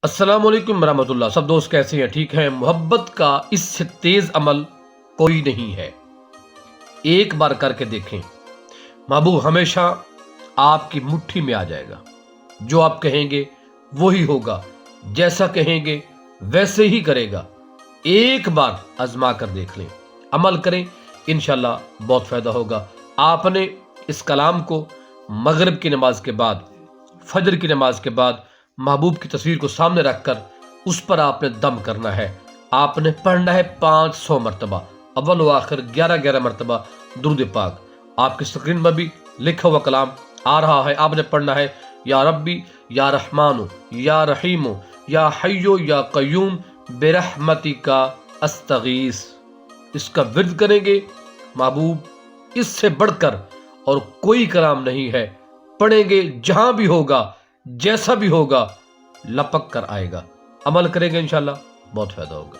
السلام علیکم ورحمۃ اللہ۔ سب دوست کیسے ہیں؟ ٹھیک ہیں؟ محبت کا اس سے تیز عمل کوئی نہیں ہے۔ ایک بار کر کے دیکھیں، محبوب ہمیشہ آپ کی مٹھی میں آ جائے گا۔ جو آپ کہیں گے وہی ہوگا، جیسا کہیں گے ویسے ہی کرے گا۔ ایک بار آزما کر دیکھ لیں، عمل کریں، انشاءاللہ بہت فائدہ ہوگا۔ آپ نے اس کلام کو مغرب کی نماز کے بعد، فجر کی نماز کے بعد محبوب کی تصویر کو سامنے رکھ کر اس پر آپ نے دم کرنا ہے۔ آپ نے پڑھنا ہے 500 مرتبہ، اول و آخر 11 مرتبہ درود پاک۔ آپ کی اسکرین میں بھی لکھا ہوا کلام آ رہا ہے، آپ نے پڑھنا ہے یا ربی یا رحمانو یا رحیمو یا حیو یا قیوم برحمتی کا استغیث۔ اس کا ورد کریں گے، محبوب اس سے بڑھ کر اور کوئی کلام نہیں ہے۔ پڑھیں گے، جہاں بھی ہوگا، جیسا بھی ہوگا، لپک کر آئے گا۔ عمل کریں گے، انشاءاللہ بہت فائدہ ہوگا۔